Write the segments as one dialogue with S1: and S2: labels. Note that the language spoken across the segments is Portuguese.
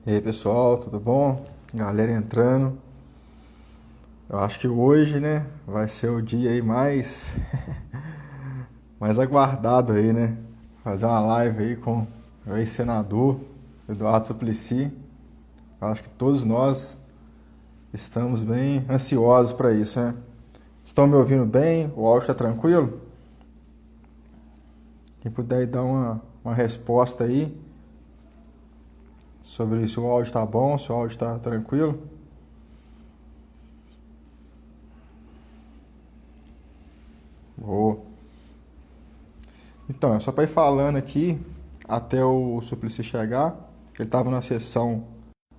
S1: E aí pessoal, tudo bom? Galera entrando. Eu acho que hoje, né, vai ser o dia aí mais aguardado aí, né? Fazer uma live aí com o ex-senador Eduardo Suplicy. Eu acho que todos nós estamos bem ansiosos para isso, né? Estão me ouvindo bem? O áudio está tranquilo? Quem puder aí dar uma resposta aí sobre se o áudio está bom, se o áudio está tranquilo. Boa. Então, é só para ir falando aqui até o Suplicy chegar. Ele estava na sessão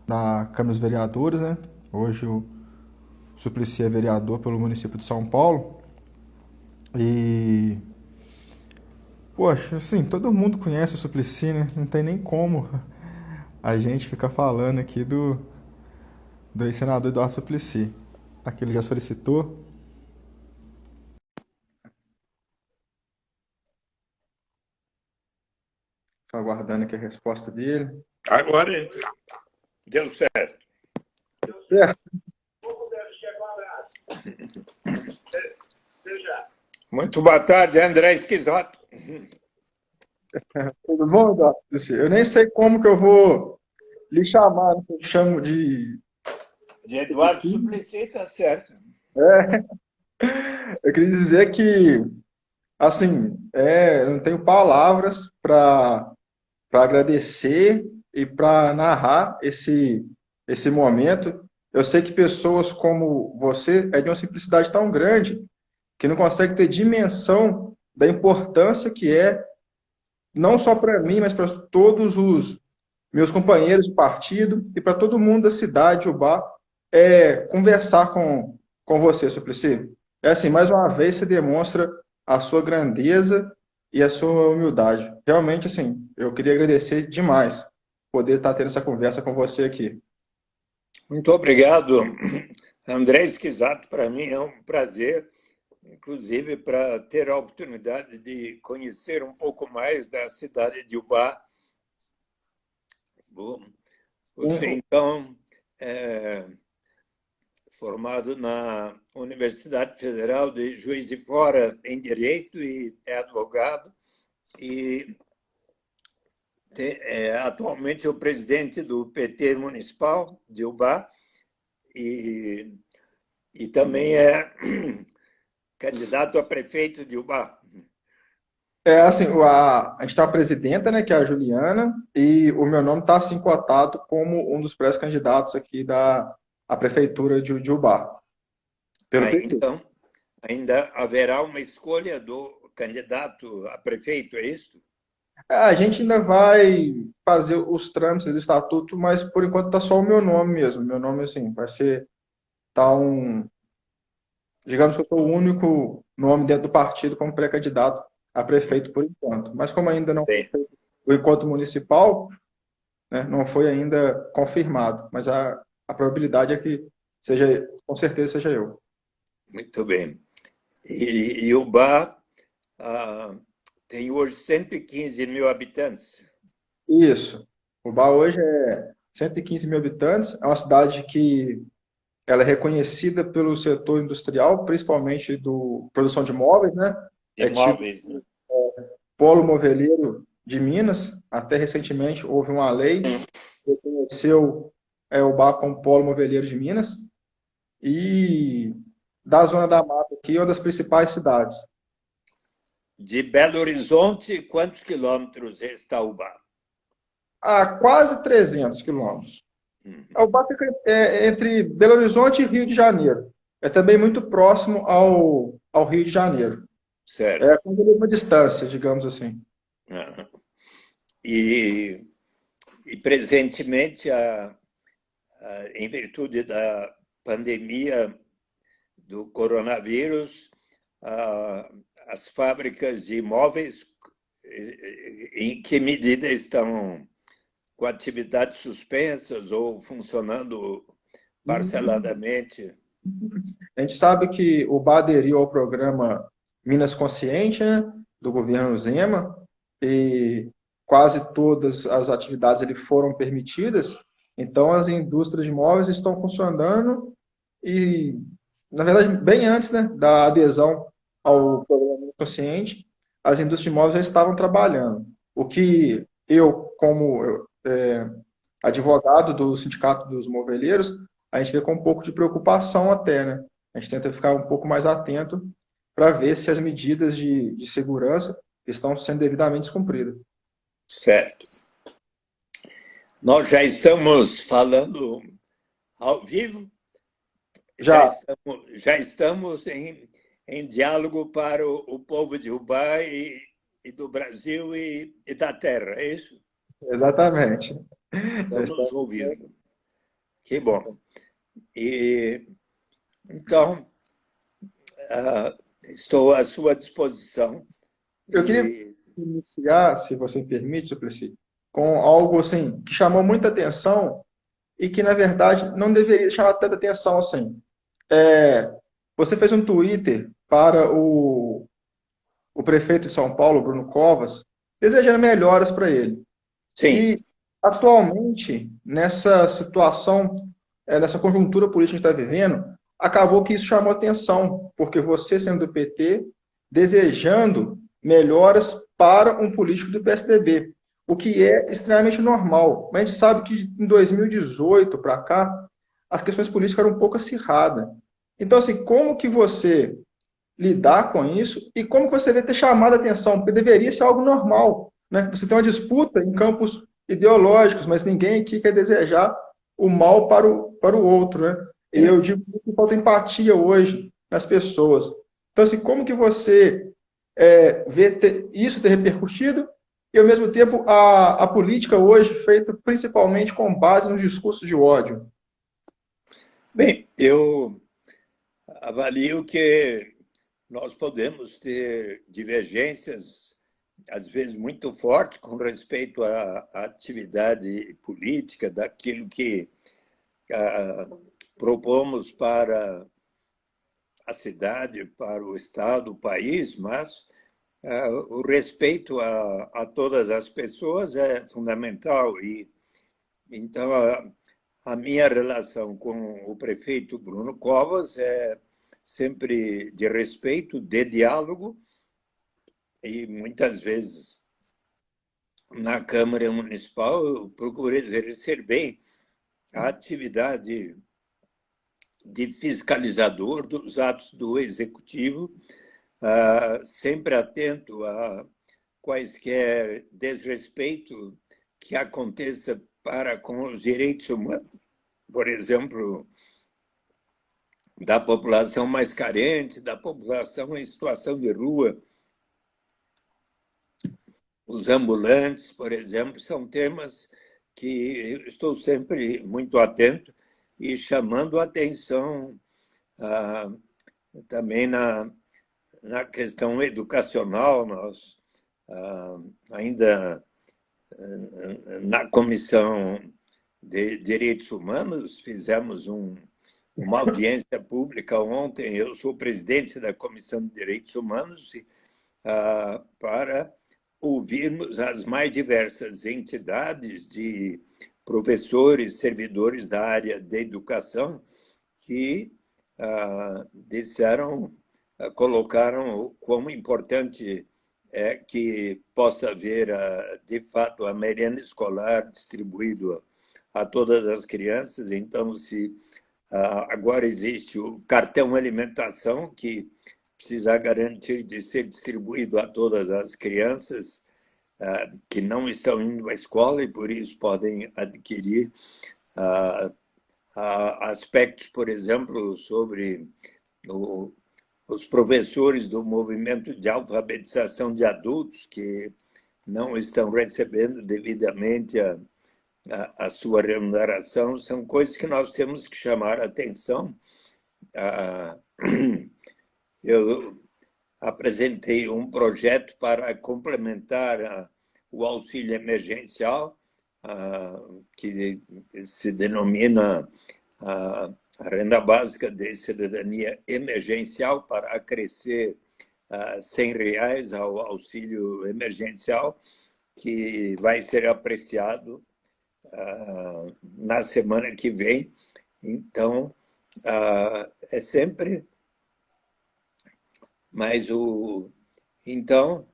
S1: da Câmara dos Vereadores, né? Hoje o Suplicy é vereador pelo município de São Paulo. E, poxa, assim, todo mundo conhece o Suplicy, né? Não tem nem como a gente ficar falando aqui do ex-senador Eduardo Suplicy. Aqui ele já solicitou. Estou aguardando aqui a resposta dele.
S2: Agora deu certo.
S1: Certo.
S2: Muito boa tarde, André Esquisato.
S1: Tudo bom, Eduardo Suplicy? Eu nem sei como que eu vou lhe chamar, né? Eu chamo de...
S2: De Eduardo Suplicy, está certo.
S1: É, eu queria dizer que, assim, eu não tenho palavras para agradecer e para narrar esse momento. Eu sei que pessoas como você é de uma simplicidade tão grande que não consegue ter dimensão da importância que é, não só para mim, mas para todos os meus companheiros de partido e para todo mundo da cidade, Ubá, conversar com você, Suplicy. É assim, mais uma vez você demonstra a sua grandeza e a sua humildade. Realmente, assim, eu queria agradecer demais poder estar tendo essa conversa com você aqui.
S2: Muito obrigado, André Esquisato. Para mim é um prazer, inclusive para ter a oportunidade de conhecer um pouco mais da cidade de Ubá. Bom, você, então, é formado na Universidade Federal de Juiz de Fora em Direito e é advogado e atualmente o presidente do PT municipal de Ubá e também é candidato a prefeito de Ubá.
S1: Assim, a gente tem a presidenta, né, que é a Juliana, e o meu nome está assim cotado como um dos pré-candidatos aqui da a prefeitura de Ubá, pelo PT.
S2: Então, ainda haverá uma escolha do candidato a prefeito, é isso?
S1: A gente ainda vai fazer os trâmites do estatuto, mas por enquanto está só o meu nome mesmo. Meu nome, assim, vai ser, tá um, digamos que eu sou o único nome dentro do partido como pré-candidato a prefeito por enquanto. Mas como ainda não foi
S2: Sim.
S1: feito o encontro municipal, né, não foi ainda confirmado, mas a probabilidade é que seja, com certeza seja eu.
S2: Muito bem. E Ubá tem hoje 115 mil habitantes.
S1: Isso. Ubá hoje é 115 mil habitantes, é uma cidade que ela é reconhecida pelo setor industrial, principalmente do produção de móveis, né? É tipo
S2: Imóveis, né?
S1: polo moveleiro de Minas. Até recentemente houve uma lei que reconheceu Ubá como polo moveleiro de Minas. E da Zona da Mata aqui, é uma das principais cidades.
S2: De Belo Horizonte, quantos quilômetros está Ubá?
S1: A quase 300 quilômetros. Ubá fica entre Belo Horizonte e Rio de Janeiro. É também muito próximo ao Rio de Janeiro.
S2: Certo.
S1: É com uma distância, digamos assim.
S2: E, e presentemente, em virtude da pandemia do coronavírus, as fábricas de imóveis, em que medida estão com atividades suspensas ou funcionando parceladamente?
S1: A gente sabe que o BA aderiu ao programa Minas Consciente, né, do governo Zema, e quase todas as atividades foram permitidas, Então, as indústrias de móveis estão funcionando e, na verdade, bem antes, né, da adesão ao programa Consciente, as indústrias de móveis já estavam trabalhando. O que eu, como advogado do Sindicato dos Moveleiros, a gente vê com um pouco de preocupação até, né? A gente tenta ficar um pouco mais atento para ver se as medidas de segurança estão sendo devidamente cumpridas.
S2: Certo. Nós já estamos falando ao vivo,
S1: Já,
S2: já estamos em diálogo para o povo de Dubai e do Brasil e da Terra, é isso?
S1: exatamente. Já está.
S2: Estamos ouvindo. Que bom. E, então, estou à sua disposição.
S1: Eu queria
S2: E,
S1: iniciar, se você me permite, Suplicy, com algo assim que chamou muita atenção e que, na verdade, não deveria chamar tanta atenção assim. É, você fez um Twitter para o prefeito de São Paulo, Bruno Covas, desejando melhoras para ele.
S2: sim,
S1: E, atualmente, nessa situação, nessa conjuntura política que a gente está vivendo, acabou que isso chamou atenção, porque você, sendo do PT, desejando melhoras para um político do PSDB, o que é extremamente normal. Mas a gente sabe que em 2018 para cá, as questões políticas eram um pouco acirradas. Então, assim, como que você lidar com isso e como que você vê ter chamado a atenção? Porque deveria ser algo normal, né? Você tem uma disputa em campos ideológicos, mas ninguém aqui quer desejar o mal para o outro, né? E eu digo que falta empatia hoje nas pessoas. Então, assim, como que você vê isso ter repercutido e, ao mesmo tempo, a política hoje feita principalmente com base nos discursos de ódio?
S2: bem, eu avalio que nós podemos ter divergências, às vezes muito fortes, com respeito à atividade política, daquilo que propomos para a cidade, para o Estado, o país, mas o respeito a todas as pessoas é fundamental. E então a minha relação com o prefeito Bruno Covas é sempre de respeito, de diálogo, e muitas vezes na Câmara Municipal eu procuro exercer bem a atividade de fiscalizador dos atos do Executivo, sempre atento a quaisquer desrespeito que aconteça para com os direitos humanos, por exemplo, da população mais carente, da população em situação de rua. Os ambulantes, por exemplo, são temas que eu estou sempre muito atento e chamando a atenção também na questão educacional. Nós ainda na Comissão de Direitos Humanos fizemos uma audiência pública ontem. Eu sou presidente da Comissão de Direitos Humanos para ouvirmos as mais diversas entidades de professores, servidores da área de educação que disseram, colocaram como importante é que possa haver, de fato, a merenda escolar distribuída a todas as crianças. Então, se agora existe o cartão alimentação, que precisa garantir de ser distribuído a todas as crianças que não estão indo à escola e, por isso, podem adquirir aspectos, por exemplo, sobre os professores do movimento de alfabetização de adultos que não estão recebendo devidamente a sua remuneração. São coisas que nós temos que chamar a atenção. Eu apresentei um projeto para complementar o auxílio emergencial, que se denomina a renda básica de cidadania emergencial, para acrescer R$ 100 ao auxílio emergencial, que vai ser apreciado na semana que vem. Então, é sempre... Mas então,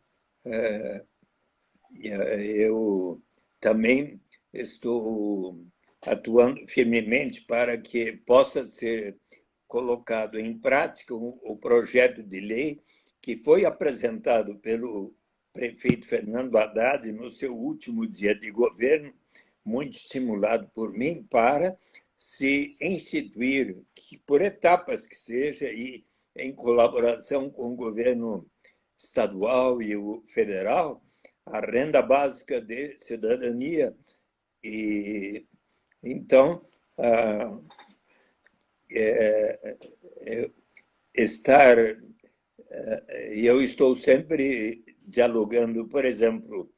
S2: eu também estou atuando firmemente para que possa ser colocado em prática o projeto de lei que foi apresentado pelo prefeito Fernando Haddad no seu último dia de governo, muito estimulado por mim, para se instituir, por etapas que seja, e em colaboração com o governo estadual e o federal, a renda básica de cidadania. E então, eu estou sempre dialogando, por exemplo,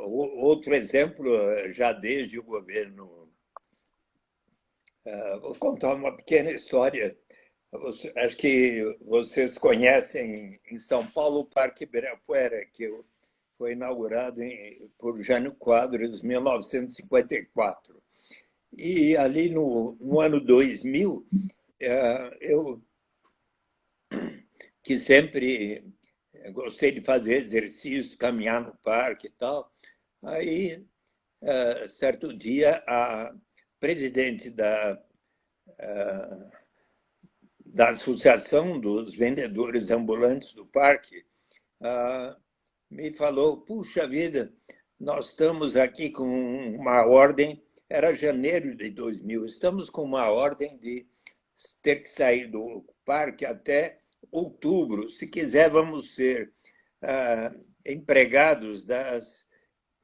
S2: outro exemplo, já desde o governo. Vou contar uma pequena história. Acho que vocês conhecem em São Paulo o Parque Ibirapuera, que foi inaugurado por Jânio Quadros em 1954. E ali no ano 2000, eu, que sempre gostei de fazer exercício, caminhar no parque e tal, aí, certo dia, a presidente da Associação dos Vendedores Ambulantes do Parque me falou: puxa vida, nós estamos aqui com uma ordem, era janeiro de 2000, estamos com uma ordem de ter que sair do parque até outubro. Se quiser, vamos ser empregados das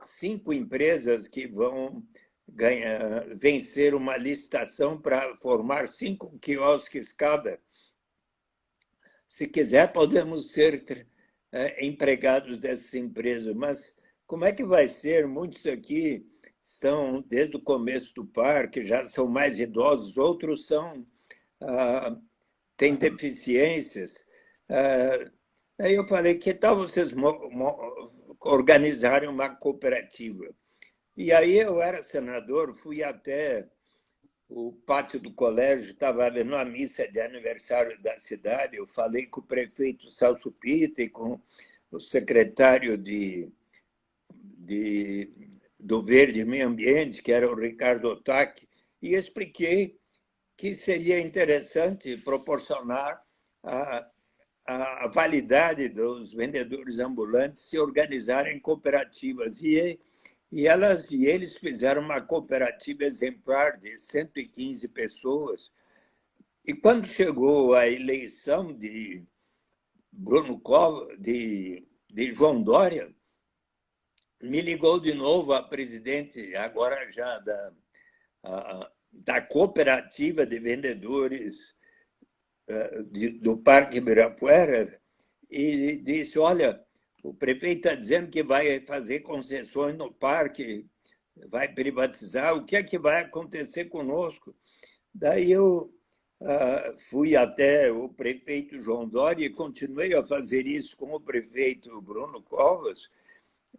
S2: 5 empresas que vão vencer uma licitação para formar 5 quiosques cada. Se quiser, podemos ser empregados dessas empresas, mas como é que vai ser? Muitos aqui estão desde o começo do parque, já são mais idosos, outros têm deficiências. Aí eu falei: que tal vocês organizarem uma cooperativa? E aí eu era senador, fui até o pátio do colégio, estava havendo uma missa de aniversário da cidade, eu falei com o prefeito Celso Pitta e com o secretário do Verde e Meio Ambiente, que era o Ricardo Otaque, e expliquei que seria interessante proporcionar a validade dos vendedores ambulantes se organizarem em cooperativas. E eles fizeram uma cooperativa exemplar de 115 pessoas. E quando chegou a eleição de João Dória, me ligou de novo a presidente, agora já da cooperativa de vendedores do Parque Ibirapuera, e disse: olha, o prefeito está dizendo que vai fazer concessões no parque, vai privatizar, o que é que vai acontecer conosco? Daí eu fui até o prefeito João Dória e continuei a fazer isso com o prefeito Bruno Covas,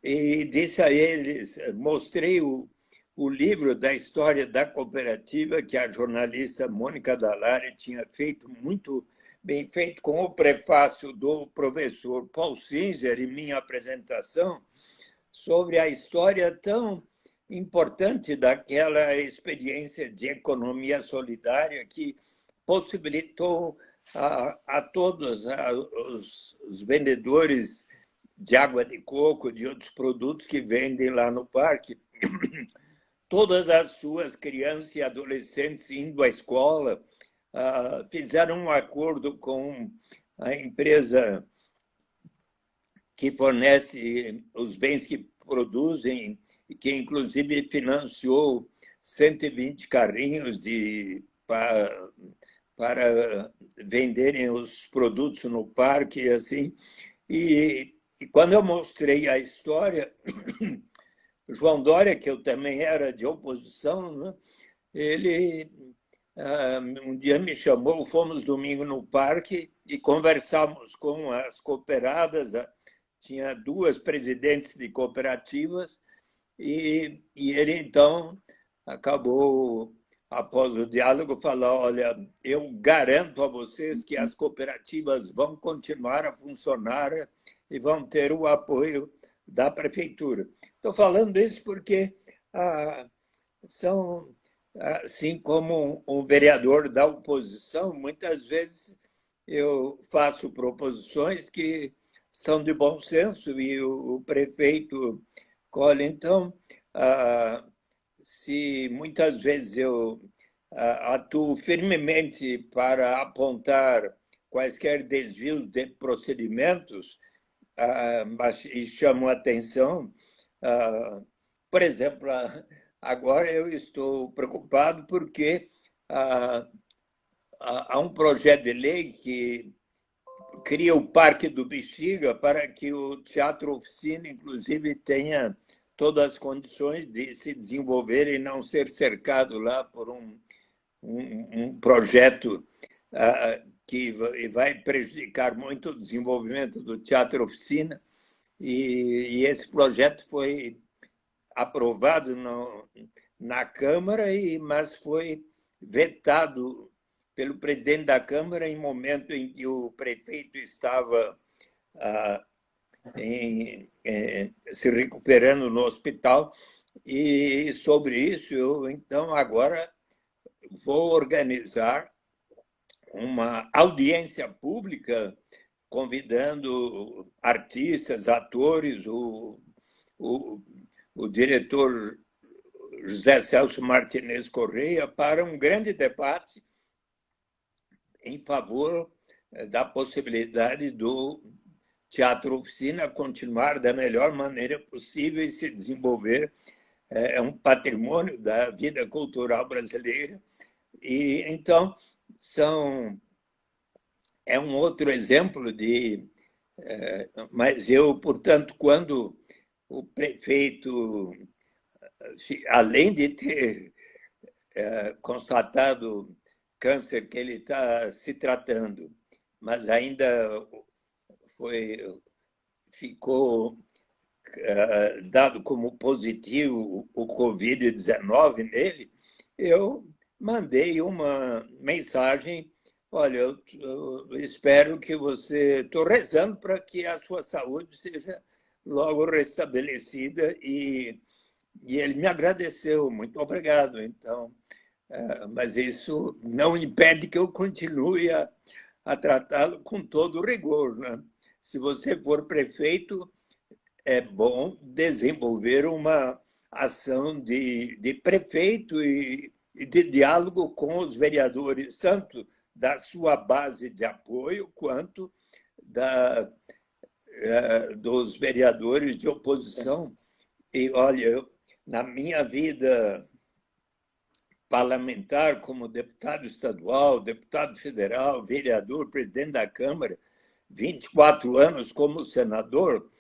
S2: e disse a eles, mostrei o livro da história da cooperativa que a jornalista Mônica Dallari tinha feito, muito bem feito, com o prefácio do professor Paul Singer em minha apresentação, sobre a história tão importante daquela experiência de economia solidária que possibilitou a todos os vendedores de água de coco, de outros produtos que vendem lá no parque, todas as suas crianças e adolescentes indo à escola, fizeram um acordo com a empresa que fornece os bens que produzem, que inclusive financiou 120 carrinhos para venderem os produtos no parque, assim. E quando eu mostrei a história, João Dória, que eu também era de oposição, né, ele um dia me chamou, fomos domingo no parque e conversamos com as cooperadas, tinha 2 presidentes de cooperativas, e ele, então, acabou, após o diálogo, falar: olha, eu garanto a vocês que as cooperativas vão continuar a funcionar e vão ter o apoio da prefeitura. Estou falando isso porque são, assim como um vereador da oposição, muitas vezes eu faço proposições que são de bom senso e o prefeito colhe. Então, se muitas vezes eu atuo firmemente para apontar quaisquer desvios de procedimentos, e chamo a atenção, por exemplo, agora eu estou preocupado porque há um projeto de lei que cria o Parque do Bexiga para que o Teatro Oficina, inclusive, tenha todas as condições de se desenvolver e não ser cercado lá por um projeto que vai prejudicar muito o desenvolvimento do Teatro Oficina. E esse projeto foi aprovado na Câmara, mas foi vetado pelo presidente da Câmara em momento em que o prefeito estava se recuperando no hospital. E sobre isso, eu então agora vou organizar uma audiência pública convidando artistas, atores, o diretor José Celso Martinez Correia para um grande debate em favor da possibilidade do Teatro Oficina continuar da melhor maneira possível e se desenvolver. É um patrimônio da vida cultural brasileira. E então é um outro exemplo de... Mas eu, portanto, quando o prefeito, além de ter constatado câncer que ele está se tratando, mas ainda ficou dado como positivo o Covid-19 nele, eu mandei uma mensagem: olha, eu espero que você... Estou rezando para que a sua saúde seja logo restabelecida, e ele me agradeceu, muito obrigado. Então, mas isso não impede que eu continue a tratá-lo com todo o rigor, né? Se você for prefeito, é bom desenvolver uma ação de prefeito e de diálogo com os vereadores, tanto da sua base de apoio quanto dos vereadores de oposição. E, olha, na minha vida parlamentar, como deputado estadual, deputado federal, vereador, presidente da Câmara, 24 anos como senador,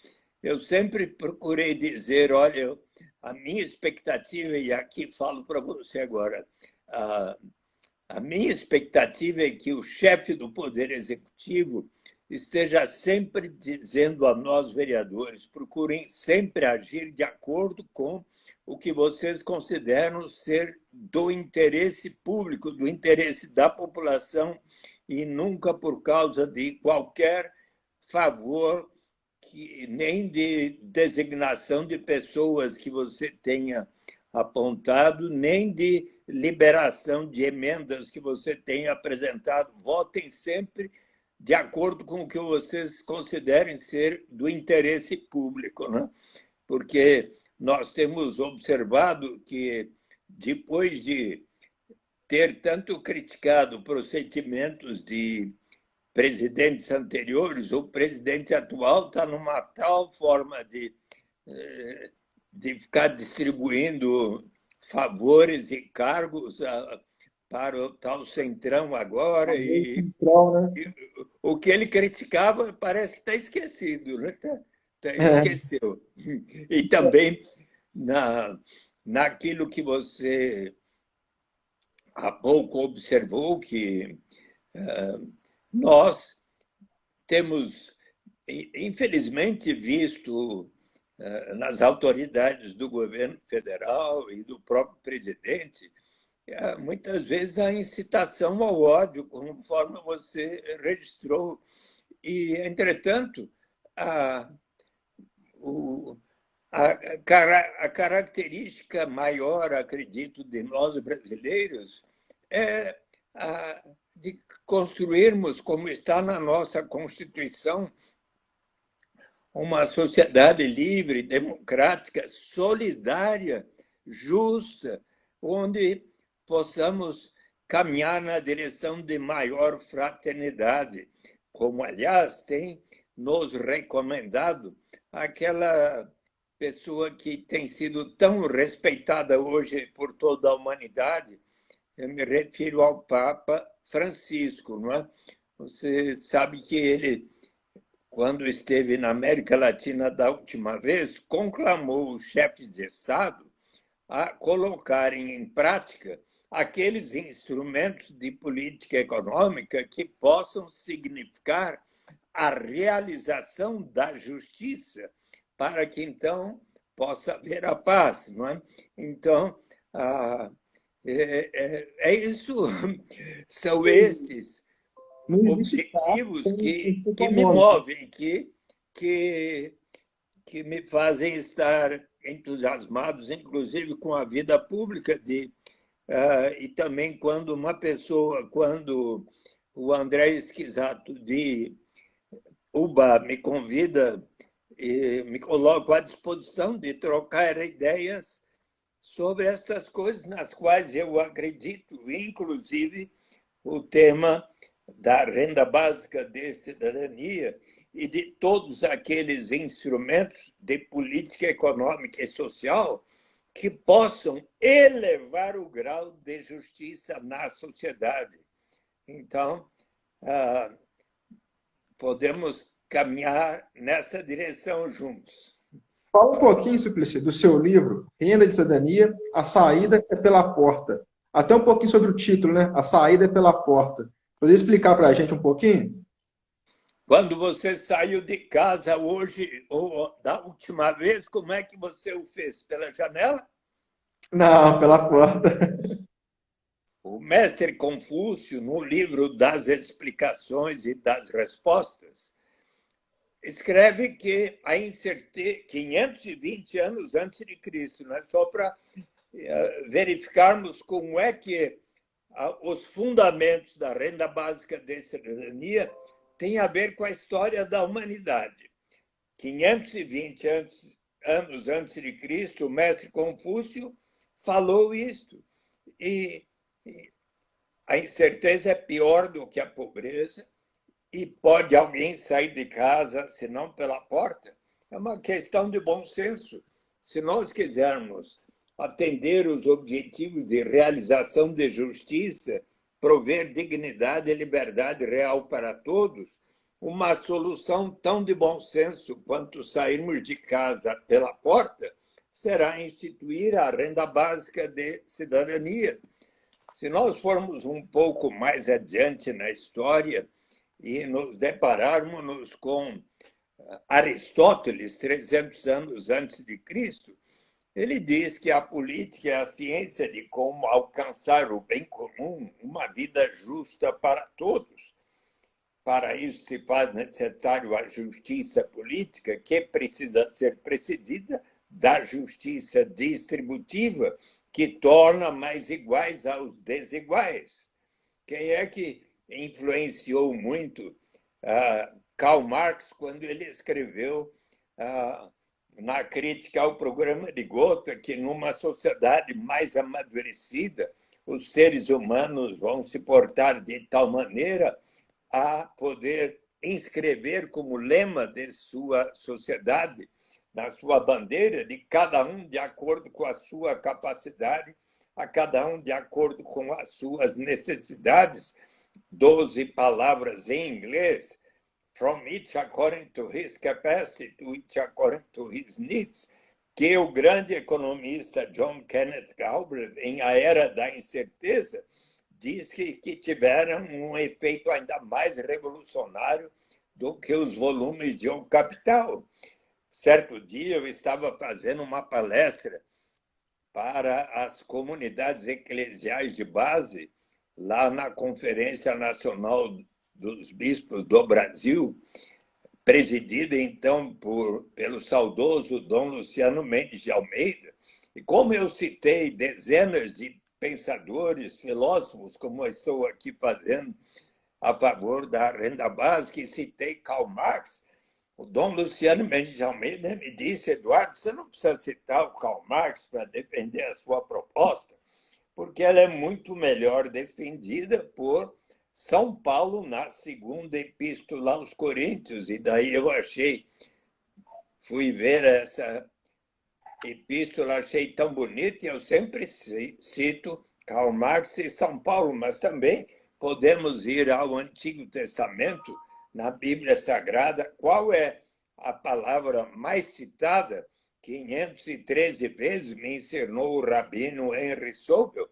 S2: eu sempre procurei dizer: olha, a minha expectativa, e aqui falo para você agora, a minha expectativa é que o chefe do Poder Executivo esteja sempre dizendo a nós, vereadores: procurem sempre agir de acordo com o que vocês consideram ser do interesse público, do interesse da população, e nunca por causa de qualquer favor, nem de designação de pessoas que você tenha apontado, nem de liberação de emendas que você tenha apresentado. Votem sempre de acordo com o que vocês considerem ser do interesse público, né? Porque nós temos observado que, depois de ter tanto criticado procedimentos de presidentes anteriores, o presidente atual está numa tal forma de ficar distribuindo favores e cargos para o tal Centrão agora, e o que ele criticava parece que está esquecido, né? Esqueceu. E também naquilo que você há pouco observou, que nós temos, infelizmente, visto nas autoridades do governo federal e do próprio presidente, muitas vezes a incitação ao ódio, conforme você registrou. E, entretanto, a, a característica maior, acredito, de nós brasileiros é a de construirmos, como está na nossa Constituição, uma sociedade livre, democrática, solidária, justa, onde possamos caminhar na direção de maior fraternidade, como, aliás, tem nos recomendado aquela pessoa que tem sido tão respeitada hoje por toda a humanidade. Eu me refiro ao Papa Francisco, não é? Você sabe que ele, quando esteve na América Latina da última vez, conclamou os chefes de Estado a colocarem em prática aqueles instrumentos de política econômica que possam significar a realização da justiça, para que, então, possa haver a paz. Não é? Então, é isso, são estes objetivos que me movem, que me fazem estar entusiasmados, inclusive com a vida pública e também quando uma pessoa, quando o André Esquisato de UBA me convida e me coloco à disposição de trocar ideias sobre estas coisas nas quais eu acredito, inclusive o tema da renda básica de cidadania e de todos aqueles instrumentos de política econômica e social que possam elevar o grau de justiça na sociedade. Então, podemos caminhar nesta direção juntos.
S1: Fala um pouquinho, Suplicy, do seu livro, Renda de Cidadania, A Saída é pela Porta. Até um pouquinho sobre o título, né? A Saída é pela Porta. Poderia explicar para a gente um pouquinho?
S2: Quando você saiu de casa hoje, ou da última vez, como é que você o fez? Pela janela?
S1: Não, pela porta.
S2: O mestre Confúcio, no livro das explicações e das respostas, escreve que a incerteza, 520 anos antes de Cristo, né? Só para verificarmos como é que os fundamentos da renda básica de cidadania têm a ver com a história da humanidade. 520 anos antes de Cristo, o mestre Confúcio falou isto. E a incerteza é pior do que a pobreza. E pode alguém sair de casa, se não pela porta? É uma questão de bom senso. Se nós quisermos atender os objetivos de realização de justiça, prover dignidade e liberdade real para todos, uma solução tão de bom senso quanto sairmos de casa pela porta será instituir a renda básica de cidadania. Se nós formos um pouco mais adiante na história, e nos depararmos com Aristóteles, 300 anos antes de Cristo, ele diz que a política é a ciência de como alcançar o bem comum, uma vida justa para todos. Para isso se faz necessário a justiça política, que precisa ser precedida da justiça distributiva, que torna mais iguais aos desiguais. Quem é que influenciou muito Karl Marx quando ele escreveu na crítica ao programa de Gotha que numa sociedade mais amadurecida os seres humanos vão se portar de tal maneira a poder inscrever como lema de sua sociedade, na sua bandeira, de cada um de acordo com a sua capacidade, a cada um de acordo com as suas necessidades, 12 palavras em inglês, from each according to his capacity, to each according to his needs, que o grande economista John Kenneth Galbraith, em A Era da Incerteza, diz que tiveram um efeito ainda mais revolucionário do que os volumes de O Capital. certo dia eu estava fazendo uma palestra para as comunidades eclesiais de base, lá na Conferência Nacional dos Bispos do Brasil, presidida então pelo saudoso Dom Luciano Mendes de Almeida. E como eu citei dezenas de pensadores, filósofos, como eu estou aqui fazendo a favor da renda básica, e citei Karl Marx, o Dom Luciano Mendes de Almeida me disse: Eduardo, você não precisa citar o Karl Marx para defender a sua proposta, porque ela é muito melhor defendida por São Paulo na segunda epístola aos Coríntios. E daí eu fui ver essa epístola, achei tão bonita, e eu sempre cito Karl Marx e São Paulo, mas também podemos ir ao Antigo Testamento, na Bíblia Sagrada. Qual é a palavra mais citada? 513 vezes me ensinou o rabino Henry Sobel.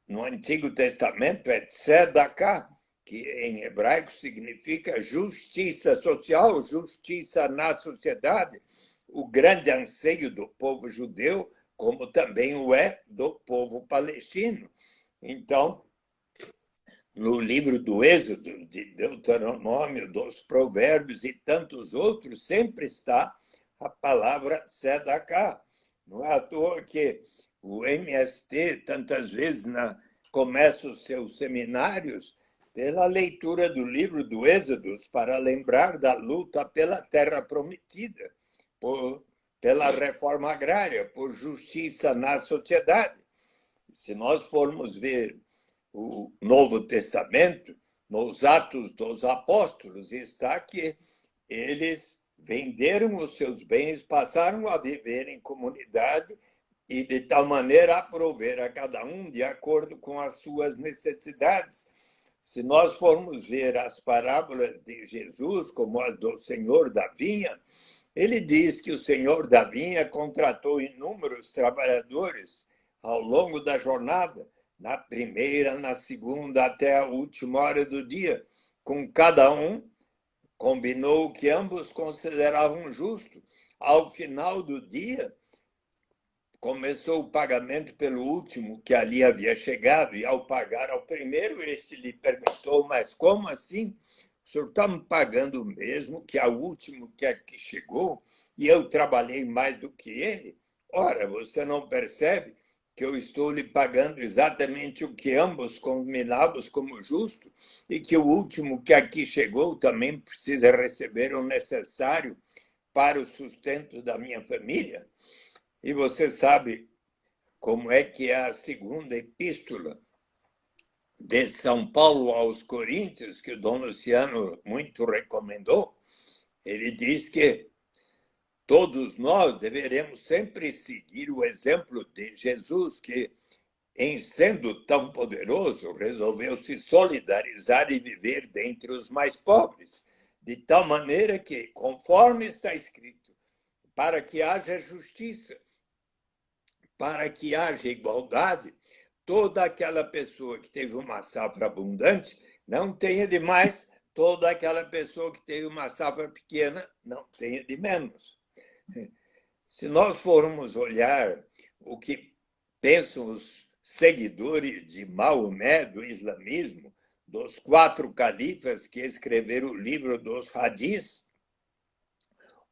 S2: No Antigo Testamento é tzedakah, que em hebraico significa justiça social, justiça na sociedade, o grande anseio do povo judeu, como também o é do povo palestino. Então, no livro do Êxodo, de Deuteronômio, dos Provérbios e tantos outros, sempre está a palavra tzedakah. Não é à toa que o MST, tantas vezes, começa os seus seminários pela leitura do livro do Êxodo, para lembrar da luta pela terra prometida, pela reforma agrária, por justiça na sociedade. Se nós formos ver o Novo Testamento, nos Atos dos Apóstolos, está que eles venderam os seus bens, passaram a viver em comunidade e, de tal maneira, a prover a cada um de acordo com as suas necessidades. Se nós formos ver as parábolas de Jesus, como as do Senhor da Vinha, ele diz que o Senhor da Vinha contratou inúmeros trabalhadores ao longo da jornada, na primeira, na segunda, até a última hora do dia. Com cada um, combinou o que ambos consideravam justo. Ao final do dia, começou o pagamento pelo último que ali havia chegado, e ao pagar ao primeiro, este lhe perguntou: mas como assim? O senhor está me pagando o mesmo que ao último que aqui chegou, e eu trabalhei mais do que ele? Ora, você não percebe que eu estou lhe pagando exatamente o que ambos combinávamos como justo, e que o último que aqui chegou também precisa receber o necessário para o sustento da minha família? E você sabe como é que é a segunda epístola de São Paulo aos Coríntios, que o Dom Luciano muito recomendou? Ele diz que todos nós deveremos sempre seguir o exemplo de Jesus, que, em sendo tão poderoso, resolveu se solidarizar e viver dentre os mais pobres, de tal maneira que, conforme está escrito, para que haja justiça, para que haja igualdade, toda aquela pessoa que teve uma safra abundante não tenha de mais, toda aquela pessoa que teve uma safra pequena não tenha de menos. Se nós formos olhar o que pensam os seguidores de Maomé, do islamismo, dos 4 califas que escreveram o livro dos hadis,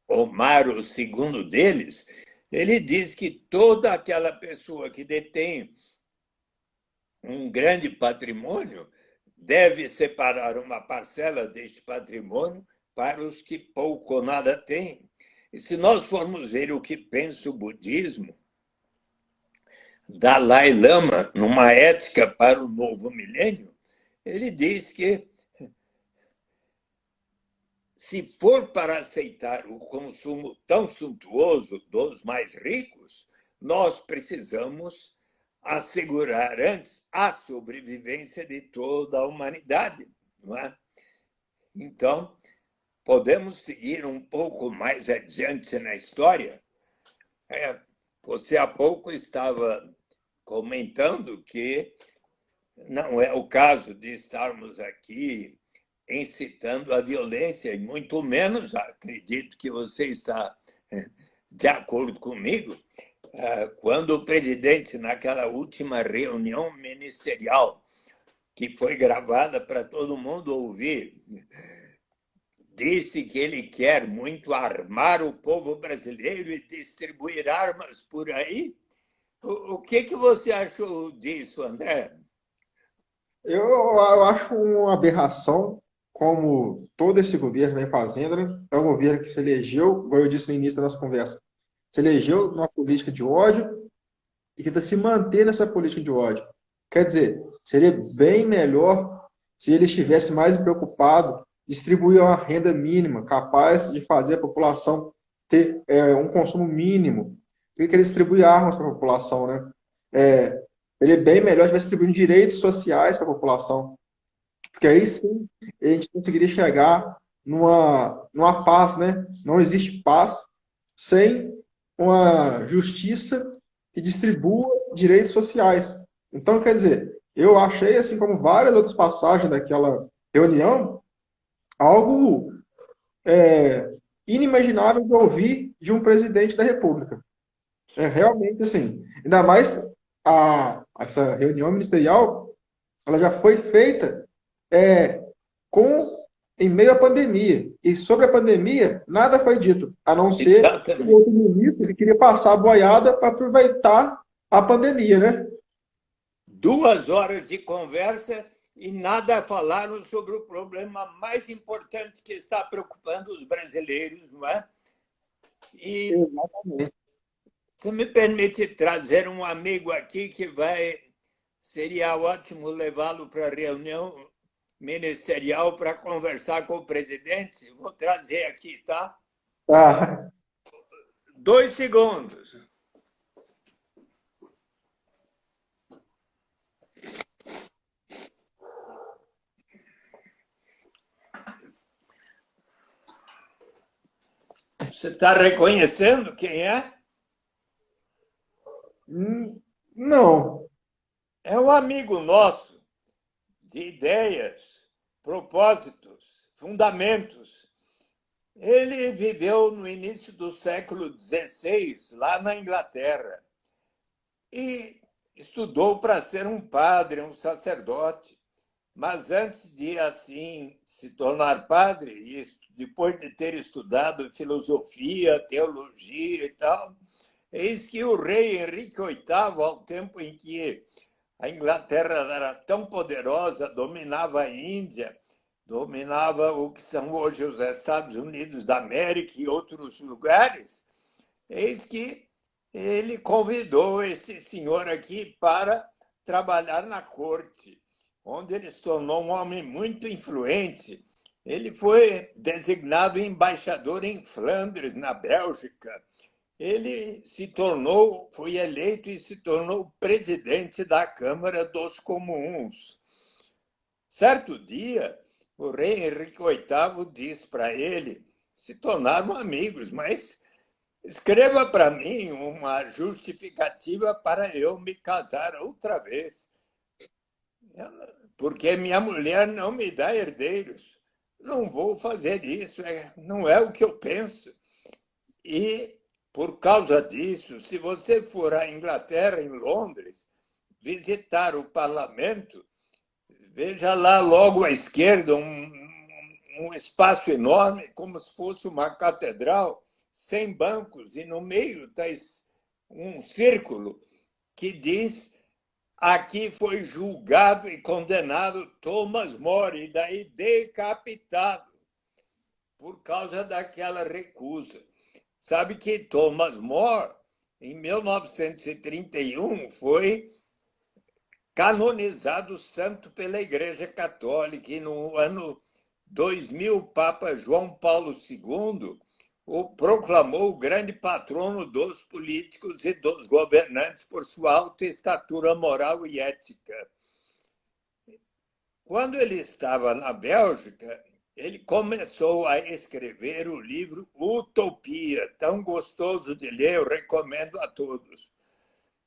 S2: Omar, o segundo deles, ele diz que toda aquela pessoa que detém um grande patrimônio deve separar uma parcela deste patrimônio para os que pouco ou nada têm. E se nós formos ver o que pensa o budismo, Dalai Lama, numa ética para o novo milênio, ele diz que, se for para aceitar o consumo tão suntuoso dos mais ricos, nós precisamos assegurar antes a sobrevivência de toda a humanidade, não é? Então, podemos seguir um pouco mais adiante na história. Você há pouco estava comentando que não é o caso de estarmos aqui incitando a violência, e muito menos, acredito que você está de acordo comigo, quando o presidente, naquela última reunião ministerial, que foi gravada para todo mundo ouvir, disse que ele quer muito armar o povo brasileiro e distribuir armas por aí. O que você achou disso, André?
S1: Eu acho uma aberração, como todo esse governo vem fazendo, né? É um governo que se elegeu, como eu disse no início da nossa conversa, se elegeu numa política de ódio e tenta se manter nessa política de ódio. Quer dizer, seria bem melhor se ele estivesse mais preocupado em distribuir uma renda mínima, capaz de fazer a população ter um consumo mínimo. Ele queria distribuir armas para a população, né? Seria bem melhor se estivesse distribuindo direitos sociais para a população, porque aí sim a gente conseguiria chegar numa paz, né? Não existe paz sem uma justiça que distribua direitos sociais. Então, quer dizer, eu achei, assim como várias outras passagens daquela reunião, algo inimaginável de ouvir de um presidente da República. É realmente assim. Ainda mais essa reunião ministerial, ela já foi feita é, em meio à pandemia. E sobre a pandemia, nada foi dito, a não ser o
S2: Exatamente.
S1: outro ministro que queria passar a boiada para aproveitar a pandemia, né?
S2: 2 horas de conversa e nada falaram sobre o problema mais importante que está preocupando os brasileiros, não é? E
S1: Exatamente.
S2: você me permite trazer um amigo aqui que seria ótimo levá-lo para a reunião ministerial para conversar com o presidente? Vou trazer aqui, tá?
S1: Tá.
S2: 2 segundos. Você está reconhecendo quem é?
S1: Não.
S2: É um amigo nosso de ideias, propósitos, fundamentos. Ele viveu no início do século XVI, lá na Inglaterra, e estudou para ser um padre, um sacerdote. Mas antes de, assim, se tornar padre, e depois de ter estudado filosofia, teologia e tal, eis que o rei Henrique VIII, ao tempo em que a Inglaterra era tão poderosa, dominava a Índia, dominava o que são hoje os Estados Unidos da América e outros lugares, eis que ele convidou este senhor aqui para trabalhar na corte, onde ele se tornou um homem muito influente. Ele foi designado embaixador em Flandres, na Bélgica. Ele foi eleito e se tornou presidente da Câmara dos Comuns. Certo dia, o rei Henrique VIII disse para ele, se tornaram amigos, mas escreva para mim uma justificativa para eu me casar outra vez, porque minha mulher não me dá herdeiros. Não vou fazer isso, não é o que eu penso. E, por causa disso, se você for à Inglaterra, em Londres, visitar o parlamento, veja lá logo à esquerda um espaço enorme, como se fosse uma catedral, sem bancos, e no meio está um círculo que diz: aqui foi julgado e condenado Thomas More, e daí decapitado, por causa daquela recusa. Sabe que Thomas More, em 1931, foi canonizado santo pela Igreja Católica, e no ano 2000, o Papa João Paulo II o proclamou o grande patrono dos políticos e dos governantes por sua alta estatura moral e ética. Quando ele estava na Bélgica, ele começou a escrever o livro Utopia, tão gostoso de ler, eu recomendo a todos.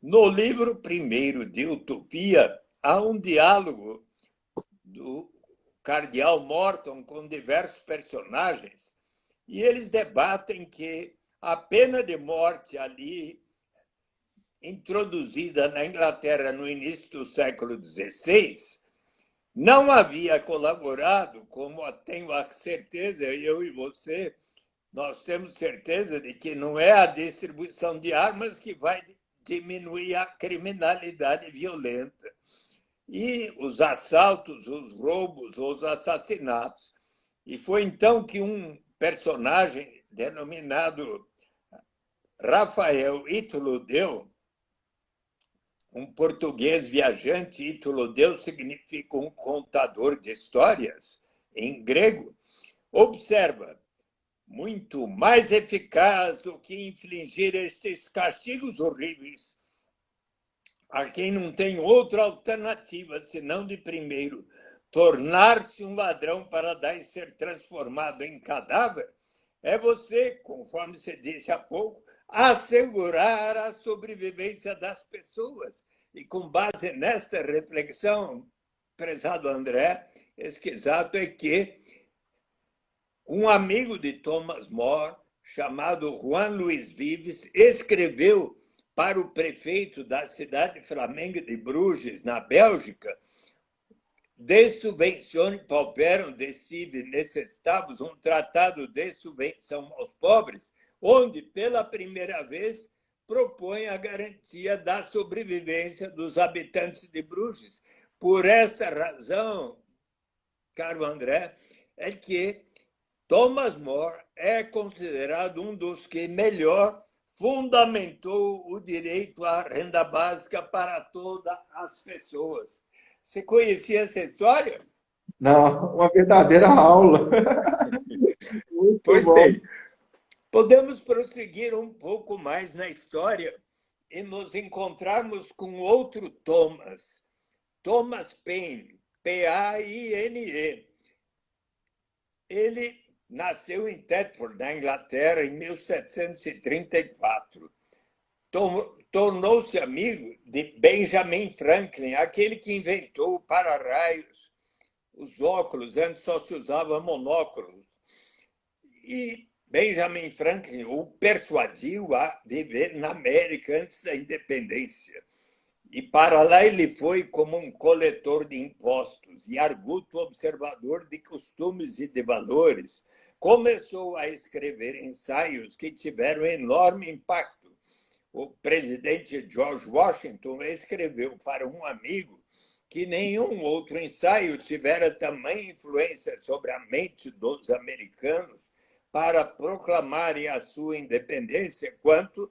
S2: No livro primeiro de Utopia, há um diálogo do cardeal Morton com diversos personagens, e eles debatem que a pena de morte ali, introduzida na Inglaterra no início do século XVI, não havia colaborado, como tenho a certeza, eu e você, nós temos certeza de que não é a distribuição de armas que vai diminuir a criminalidade violenta. E os assaltos, os roubos, os assassinatos. E foi então que um personagem denominado Rafael Itolodeu, um português viajante, Itolodeu significa um contador de histórias em grego, observa, muito mais eficaz do que infligir estes castigos horríveis a quem não tem outra alternativa senão de primeiro tornar-se um ladrão para daí ser transformado em cadáver, é você, conforme você disse há pouco, assegurar a sobrevivência das pessoas. E com base nesta reflexão, prezado André, Esquisato, é que um amigo de Thomas More, chamado Juan Luís Vives, escreveu para o prefeito da cidade flamenga de Bruges, na Bélgica, de subvencione pauperum de sive necessitados, um tratado de subvenção aos pobres, onde, pela primeira vez, propõe a garantia da sobrevivência dos habitantes de Bruges. Por esta razão, caro André, é que Thomas More é considerado um dos que melhor fundamentou o direito à renda básica para todas as pessoas. Você conhecia essa história?
S1: Não, uma verdadeira aula. Muito
S2: Pois
S1: bom.
S2: bem, podemos prosseguir um pouco mais na história e nos encontrarmos com outro Thomas, Thomas Paine, Paine. Ele nasceu em Thetford, na Inglaterra, em 1734. Tornou-se amigo de Benjamin Franklin, aquele que inventou o para-raios, os óculos, antes só se usava monóculos. E Benjamin Franklin o persuadiu a viver na América antes da independência. E para lá ele foi como um coletor de impostos e arguto observador de costumes e de valores. Começou a escrever ensaios que tiveram enorme impacto. O presidente George Washington escreveu para um amigo que nenhum outro ensaio tivera tamanha influência sobre a mente dos americanos para proclamarem a sua independência quanto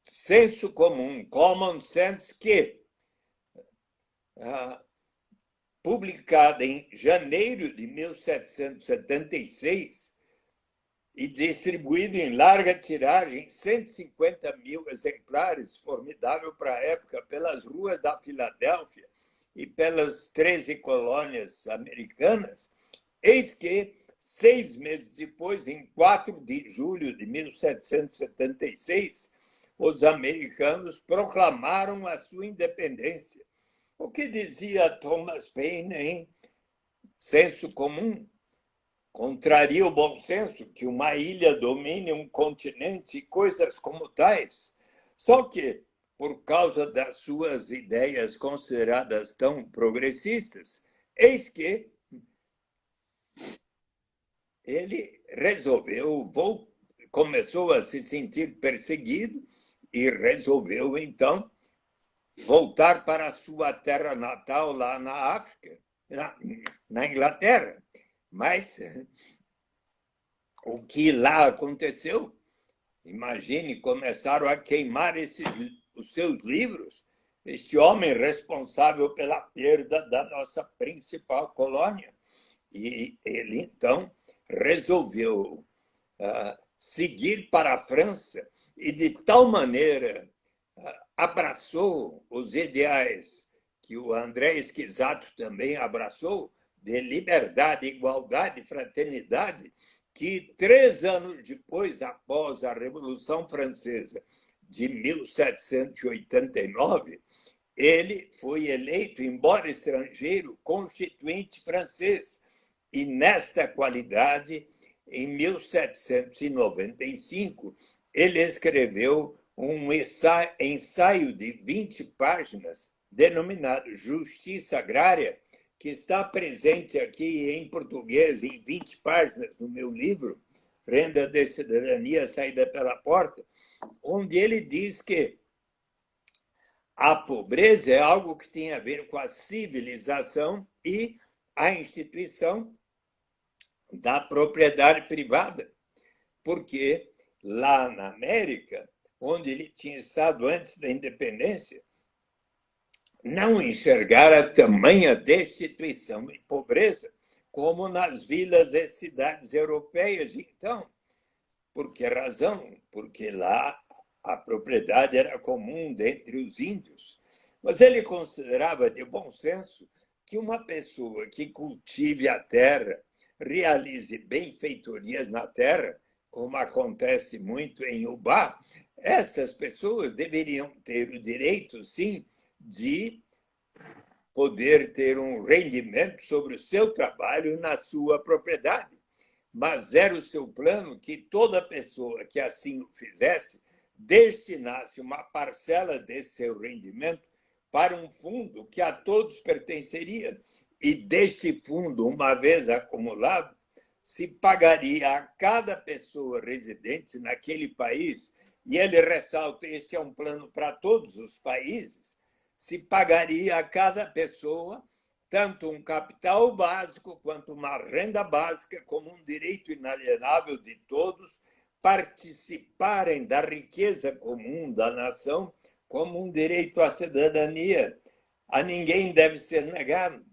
S2: senso comum, common sense, que, publicada em janeiro de 1776 e distribuído em larga tiragem, 150 mil exemplares, formidável para a época, pelas ruas da Filadélfia e pelas 13 colônias americanas, eis que, 6 meses depois, em 4 de julho de 1776, os americanos proclamaram a sua independência. O que dizia Thomas Paine em senso comum? Contraria o bom senso que uma ilha domine um continente e coisas como tais. Só que, por causa das suas ideias consideradas tão progressistas, eis que ele resolveu, começou a se sentir perseguido e resolveu, então, voltar para a sua terra natal, lá na África, na Inglaterra. Mas o que lá aconteceu? Imagine, começaram a queimar os seus livros. Este homem responsável pela perda da nossa principal colônia. E ele, então, resolveu seguir para a França e, de tal maneira, abraçou os ideais que o André Esquisato também abraçou, de liberdade, igualdade, fraternidade, que 3 anos depois, após a Revolução Francesa de 1789, ele foi eleito, embora estrangeiro, constituinte francês. E, nesta qualidade, em 1795, ele escreveu um ensaio de 20 páginas, denominado Justiça Agrária, que está presente aqui em português em 20 páginas no meu livro, Renda de Cidadania, Saída pela Porta, onde ele diz que a pobreza é algo que tem a ver com a civilização e a instituição da propriedade privada, porque lá na América, onde ele tinha estado antes da independência, não enxergara tamanha destituição e pobreza como nas vilas e cidades europeias. Então, por que razão? Porque lá a propriedade era comum dentre os índios. Mas ele considerava de bom senso que uma pessoa que cultive a terra, realize benfeitorias na terra, como acontece muito em Ubá, estas pessoas deveriam ter o direito, sim, de poder ter um rendimento sobre o seu trabalho na sua propriedade. Mas era o seu plano que toda pessoa que assim o fizesse destinasse uma parcela desse seu rendimento para um fundo que a todos pertenceria. E deste fundo, uma vez acumulado, se pagaria a cada pessoa residente naquele país, e ele ressalta, este é um plano para todos os países, se pagaria a cada pessoa tanto um capital básico quanto uma renda básica como um direito inalienável de todos participarem da riqueza comum da nação como um direito à cidadania. A ninguém deve ser negado.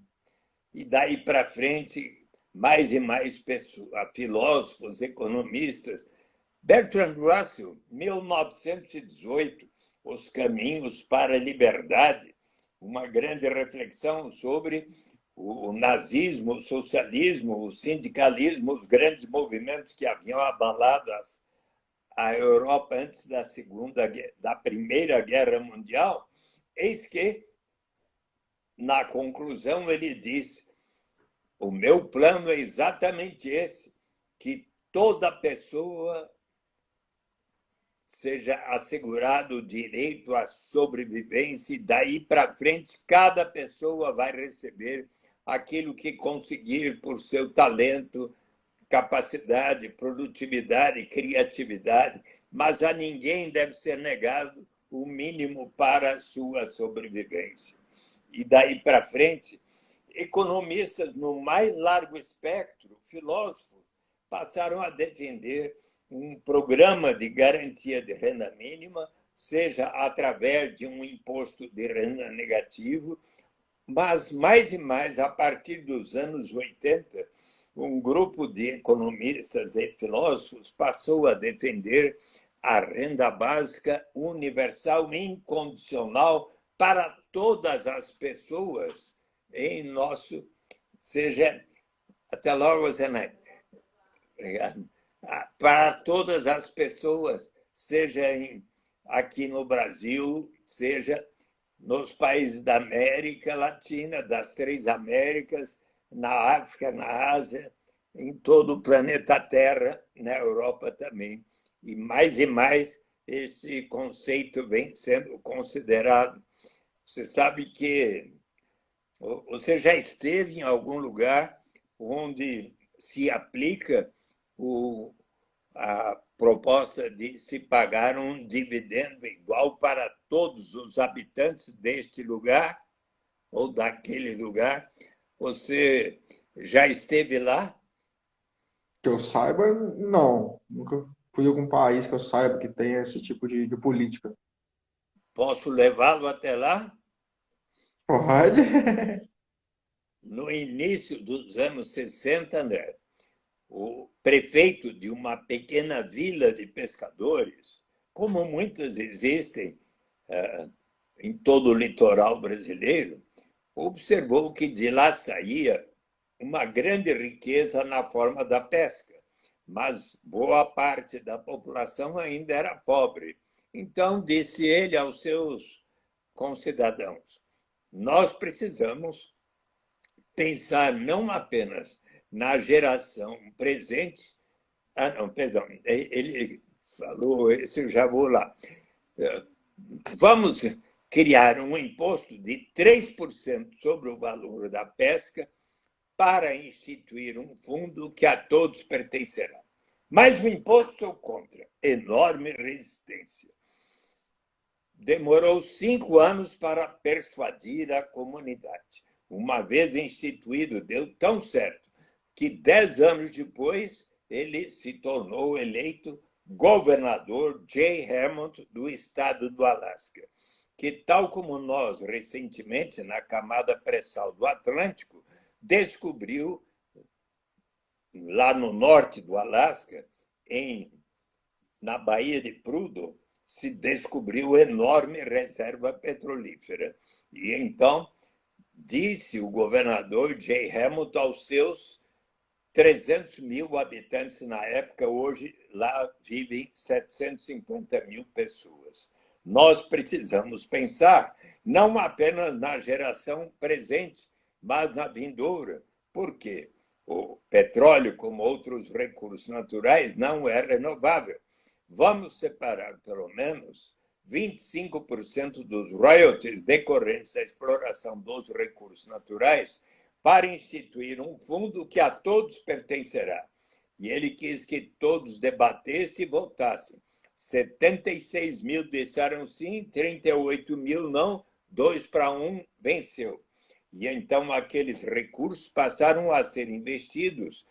S2: E daí para frente, mais e mais pessoas, filósofos, economistas. Bertrand Russell, 1918, Os Caminhos para a Liberdade, uma grande reflexão sobre o nazismo, o socialismo, o sindicalismo, os grandes movimentos que haviam abalado a Europa antes da Primeira Guerra Mundial. Eis que, na conclusão, ele diz: o meu plano é exatamente esse, que toda pessoa seja assegurado o direito à sobrevivência, e daí para frente cada pessoa vai receber aquilo que conseguir por seu talento, capacidade, produtividade, criatividade, mas a ninguém deve ser negado o mínimo para a sua sobrevivência. E daí para frente, economistas no mais largo espectro, filósofos, passaram a defender um programa de garantia de renda mínima, seja através de um imposto de renda negativo, mas mais e mais, a partir dos anos 80, um grupo de economistas e filósofos passou a defender a renda básica universal incondicional para todas as pessoas em nosso... Seja... Até logo, Zenaide. Obrigado. Para todas as pessoas, seja aqui no Brasil, seja nos países da América Latina, das 3 Américas, na África, na Ásia, em todo o planeta Terra, na Europa também. E mais, esse conceito vem sendo considerado. Você sabe que você já esteve em algum lugar onde se aplica a proposta de se pagar um dividendo igual para todos os habitantes deste lugar ou daquele lugar? Você já esteve lá?
S1: Que eu saiba, não. Nunca fui a algum país que eu saiba que tenha esse tipo de política.
S2: Posso levá-lo até lá?
S1: Pode?
S2: No início dos anos 60, André, o prefeito de uma pequena vila de pescadores, como muitas existem em todo o litoral brasileiro, observou que de lá saía uma grande riqueza na forma da pesca, mas boa parte da população ainda era pobre. Então, disse ele aos seus concidadãos. Nós precisamos pensar não apenas na geração presente. Não, perdão, ele falou, esse eu já vou lá. Vamos criar um imposto de 3% sobre o valor da pesca para instituir um fundo que a todos pertencerá. Mas o imposto sou contra, enorme resistência. Demorou 5 anos para persuadir a comunidade. Uma vez instituído, deu tão certo que 10 anos depois ele se tornou eleito governador Jay Hammond do estado do Alasca, que, tal como nós, recentemente, na camada pré-sal do Atlântico, descobriu, lá no norte do Alasca, na Baía de Prudhoe, se descobriu enorme reserva petrolífera. E então, disse o governador Jay Hammond aos seus 300 mil habitantes na época, hoje lá vivem 750 mil pessoas. Nós precisamos pensar não apenas na geração presente, mas na vindoura. Por quê? O petróleo, como outros recursos naturais, não é renovável. Vamos separar, pelo menos, 25% dos royalties decorrentes da exploração dos recursos naturais para instituir um fundo que a todos pertencerá. E ele quis que todos debatessem e votassem. 76 mil disseram sim, 38 mil não, 2-1 venceu. E então aqueles recursos passaram a ser investidos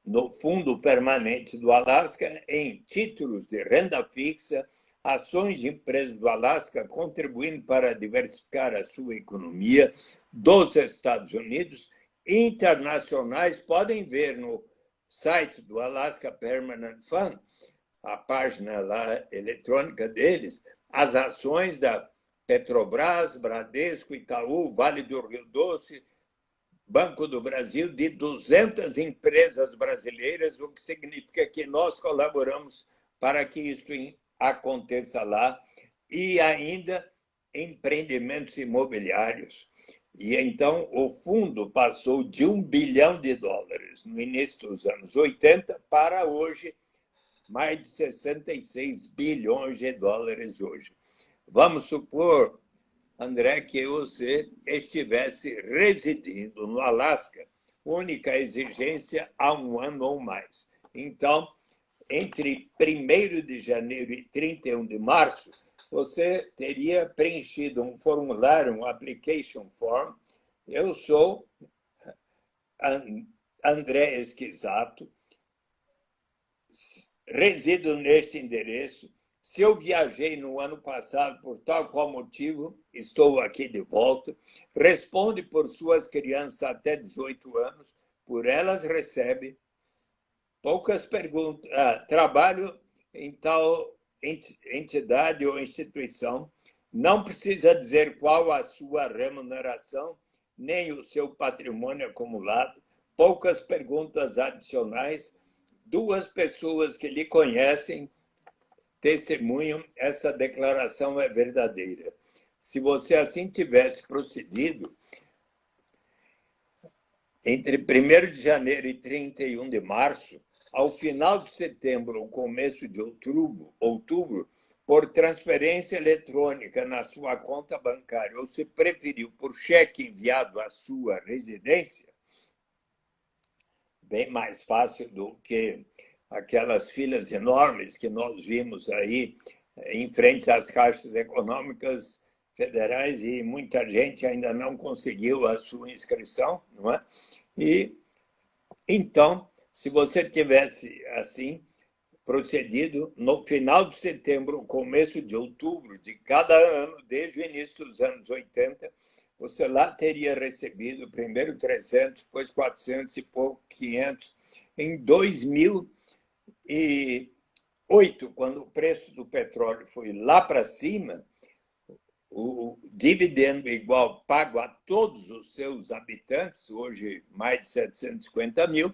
S2: no Fundo Permanente do Alasca em títulos de renda fixa, ações de empresas do Alasca, contribuindo para diversificar a sua economia dos Estados Unidos. Internacionais podem ver no site do Alaska Permanent Fund, a página lá eletrônica deles, as ações da Petrobras, Bradesco, Itaú, Vale do Rio Doce, Banco do Brasil, de 200 empresas brasileiras, o que significa que nós colaboramos para que isso aconteça lá, e ainda empreendimentos imobiliários. E então o fundo passou de $1 bilhão no início dos anos 80 para hoje mais de 66 bilhões de dólares hoje. Vamos supor, André, que você estivesse residindo no Alasca, única exigência há 1 ano ou mais. Então, entre 1º de janeiro e 31 de março, você teria preenchido um formulário, um application form. Eu sou André Esquisato, resido neste endereço. Se eu viajei no ano passado por tal qual motivo, estou aqui de volta. Responde por suas crianças até 18 anos, por elas recebe poucas perguntas. Trabalho em tal entidade ou instituição, não precisa dizer qual a sua remuneração, nem o seu patrimônio acumulado, poucas perguntas adicionais, 2 pessoas que lhe conhecem testemunham essa declaração é verdadeira. Se você assim tivesse procedido, entre 1º de janeiro e 31 de março, ao final de setembro ou começo de outubro, por transferência eletrônica na sua conta bancária, ou se preferiu por cheque enviado à sua residência, bem mais fácil do que aquelas filas enormes que nós vimos aí em frente às caixas econômicas federais, e muita gente ainda não conseguiu a sua inscrição, não é? E então, se você tivesse assim procedido no final de setembro, começo de outubro de cada ano, desde o início dos anos 80, você lá teria recebido primeiro 300, depois 400 e pouco, 500. Em 2008, quando o preço do petróleo foi lá para cima, o dividendo igual pago a todos os seus habitantes, hoje mais de 750 mil,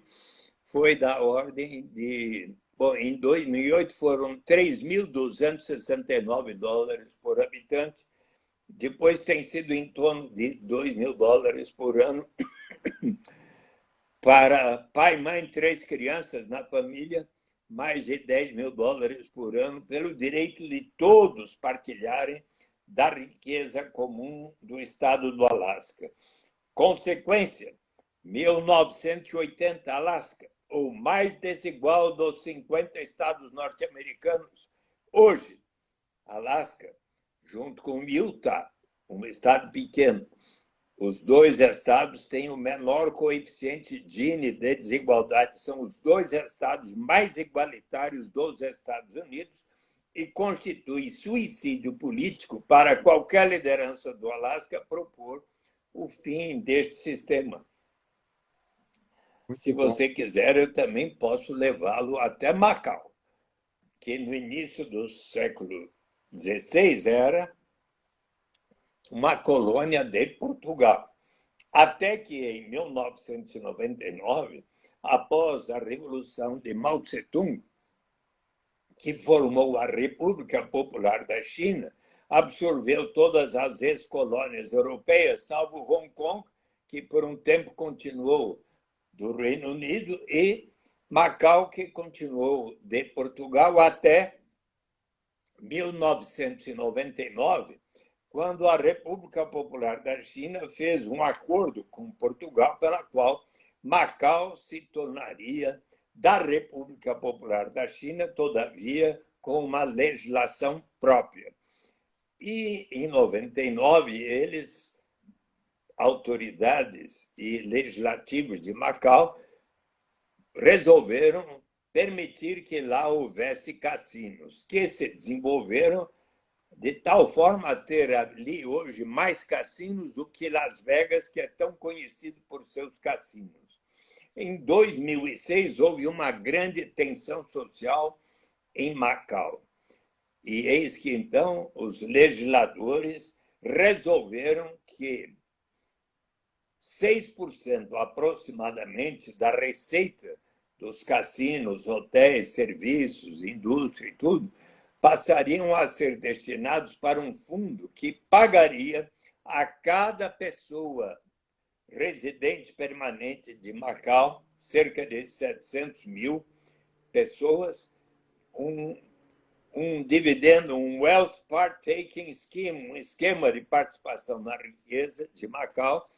S2: foi da ordem de... Bom, em 2008 foram $3.269 por habitante, Depois tem sido em torno de $2.000 por ano para pai, mãe, 3 crianças na família, mais de $10.000 por ano, pelo direito de todos partilharem da riqueza comum do estado do Alasca. Consequência, 1980, Alasca, o mais desigual dos 50 estados norte-americanos. Hoje, Alasca, junto com Utah, um estado pequeno, os 2 estados têm o menor coeficiente Gini de desigualdade, são os 2 estados mais igualitários dos Estados Unidos e constitui suicídio político para qualquer liderança do Alasca propor o fim deste sistema. Se você quiser, eu também posso levá-lo até Macau, que no início do século XVI era uma colônia de Portugal. Até que, em 1999, após a Revolução de Mao Tse-tung, que formou a República Popular da China, absorveu todas as ex-colônias europeias, salvo Hong Kong, que por um tempo continuou do Reino Unido, e Macau, que continuou de Portugal até 1999, quando a República Popular da China fez um acordo com Portugal, pela qual Macau se tornaria da República Popular da China, todavia, com uma legislação própria. E, em 99, eles, autoridades e legislativos de Macau, resolveram permitir que lá houvesse cassinos, que se desenvolveram de tal forma a ter ali hoje mais cassinos do que Las Vegas, que é tão conhecido por seus cassinos. Em 2006, houve uma grande tensão social em Macau. E eis que, então, os legisladores resolveram que 6% aproximadamente da receita dos cassinos, hotéis, serviços, indústria e tudo, passariam a ser destinados para um fundo que pagaria a cada pessoa residente permanente de Macau, cerca de 700 mil pessoas, um dividendo, um Wealth Partaking Scheme, um esquema de participação na riqueza de Macau,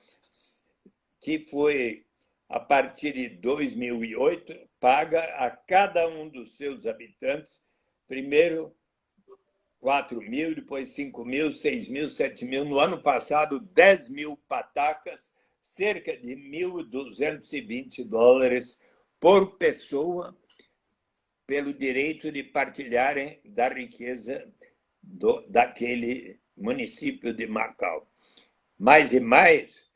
S2: que foi, a partir de 2008, paga a cada um dos seus habitantes, primeiro 4 mil, depois 5 mil, 6 mil, 7 mil. No ano passado, 10 mil patacas, cerca de $1.220 por pessoa, pelo direito de partilharem da riqueza daquele município de Macau. Mais e mais,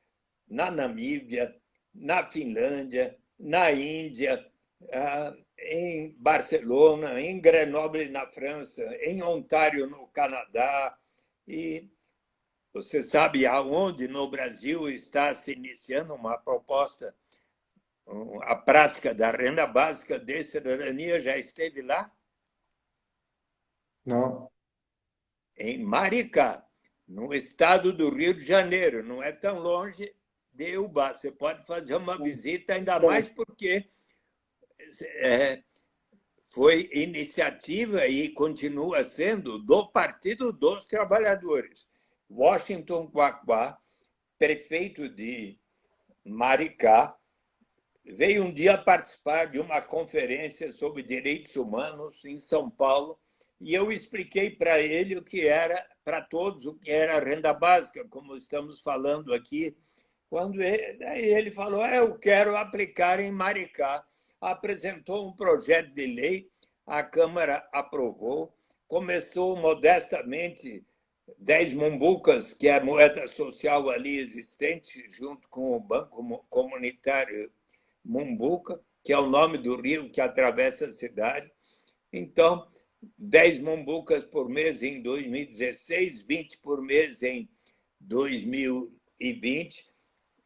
S2: na Namíbia, na Finlândia, na Índia, em Barcelona, em Grenoble, na França, em Ontário, no Canadá. E você sabe aonde no Brasil está se iniciando uma proposta, a prática da renda básica de cidadania? Já esteve lá?
S1: Não.
S2: Em Maricá, no estado do Rio de Janeiro. Não é tão longe de Ubá. Você pode fazer uma visita, ainda mais porque foi iniciativa e continua sendo do Partido dos Trabalhadores. Washington Quaquá, prefeito de Maricá, veio um dia participar de uma conferência sobre direitos humanos em São Paulo, e eu expliquei para ele o que era, para todos, o que era a renda básica, como estamos falando aqui. Quando ele falou, eu quero aplicar em Maricá. Apresentou um projeto de lei, a Câmara aprovou, começou modestamente 10 mumbucas, que é a moeda social ali existente, junto com o Banco Comunitário Mumbuca, que é o nome do rio que atravessa a cidade. Então, 10 mumbucas por mês em 2016, 20 por mês em 2020.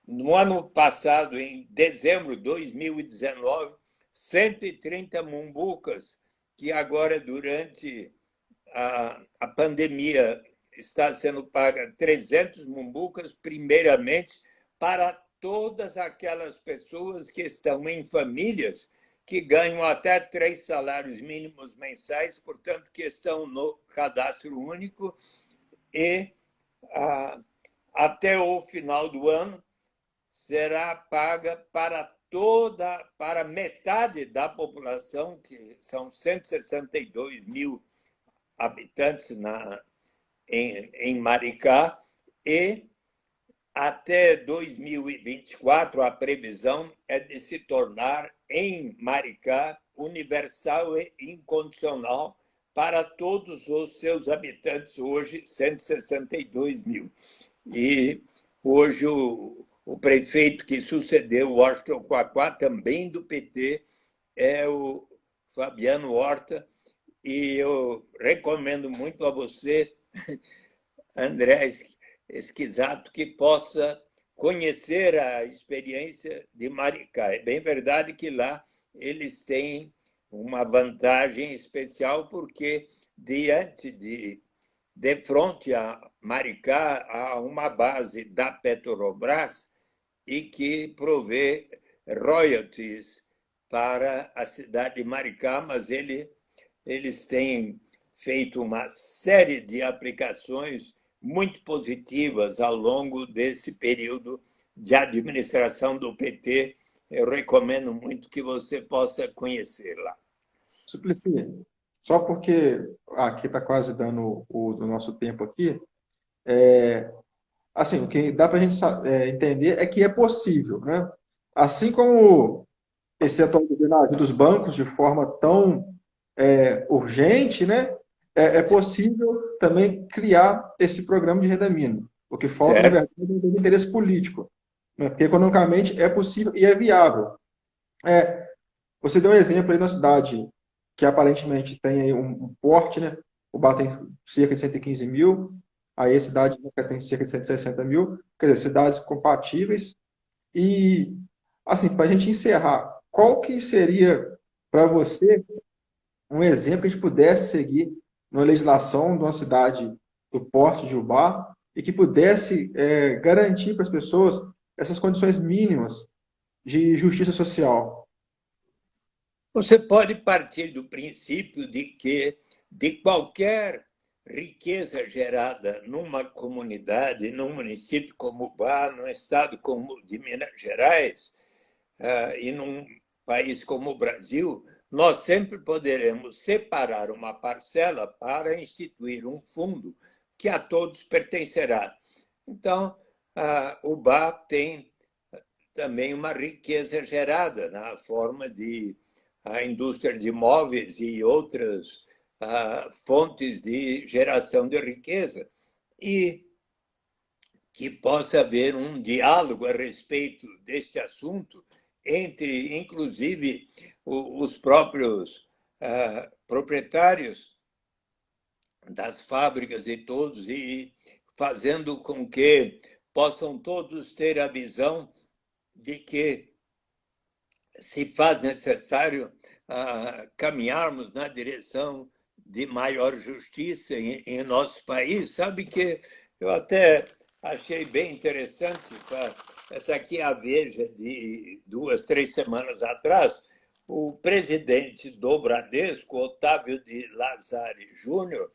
S2: No ano passado, em dezembro de 2019, 130 mumbucas, que agora, durante a pandemia, está sendo paga 300 mumbucas, primeiramente, para todas aquelas pessoas que estão em famílias que ganham até 3 salários mínimos mensais, portanto, que estão no cadastro único e até o final do ano será paga para metade da população, que são 162 mil habitantes em Maricá, e até 2024 a previsão é de se tornar em Maricá universal e incondicional para todos os seus habitantes, hoje 162 mil. E hoje o prefeito que sucedeu Washington Quaquá, também do PT, é o Fabiano Horta, e eu recomendo muito a você, André Esquisato, que possa conhecer a experiência de Maricá. É bem verdade que lá eles têm uma vantagem especial, porque de frente a Maricá há uma base da Petrobras e que provê royalties para a cidade de Maricá, mas eles têm feito uma série de aplicações muito positivas ao longo desse período de administração do PT. Eu recomendo muito que você possa conhecer lá.
S1: Suplicy, só porque aqui está quase dando o nosso tempo aqui, assim, o que dá para a gente entender é que é possível, né? Assim como esse atual governo ajuda os bancos de forma tão urgente, né? É possível também criar esse programa de renda mínima. O que falta, na
S2: Certo?
S1: verdade, é um interesse político, né? Porque economicamente é possível e é viável. Você deu um exemplo aí na cidade que aparentemente tem aí um porte, né? O bar tem cerca de 115 mil, aí a cidade tem cerca de 160 mil, quer dizer, cidades compatíveis. E, assim, para a gente encerrar, qual que seria para você um exemplo que a gente pudesse seguir numa legislação de uma cidade do porte de Ubá e que pudesse garantir para as pessoas essas condições mínimas de justiça social?
S2: Você pode partir do princípio de que de qualquer riqueza gerada numa comunidade, num município como Ubá, num estado como de Minas Gerais, e num país como o Brasil, nós sempre poderemos separar uma parcela para instituir um fundo que a todos pertencerá. Então, o Ubá tem também uma riqueza gerada na forma de a indústria de imóveis e outras fontes de geração de riqueza, e que possa haver um diálogo a respeito deste assunto entre, inclusive, os próprios proprietários das fábricas e todos, e fazendo com que possam todos ter a visão de que se faz necessário caminharmos na direção de maior justiça em nosso país. Sabe que eu até achei bem interessante, essa aqui é a Veja de 2, 3 semanas atrás, o presidente do Bradesco, Otávio de Lazari Júnior,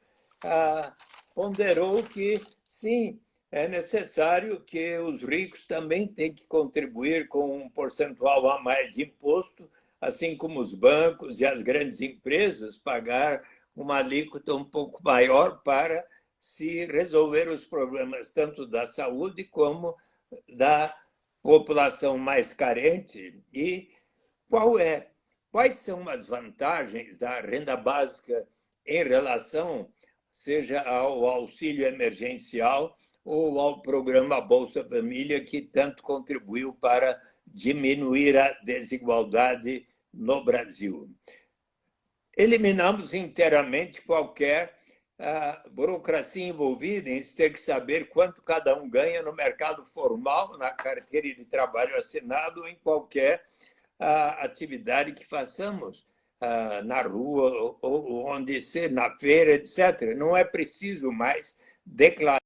S2: ponderou que, sim, é necessário que os ricos também tenham que contribuir com um percentual a mais de imposto, assim como os bancos e as grandes empresas pagar uma alíquota um pouco maior para se resolver os problemas tanto da saúde como da população mais carente. E quais são as vantagens da renda básica em relação, seja ao auxílio emergencial ou ao programa Bolsa Família, que tanto contribuiu para diminuir a desigualdade no Brasil? Eliminamos inteiramente qualquer burocracia envolvida em ter que saber quanto cada um ganha no mercado formal, na carteira de trabalho assinado ou em qualquer atividade que façamos na rua ou onde ser, na feira, etc. Não é preciso mais declarar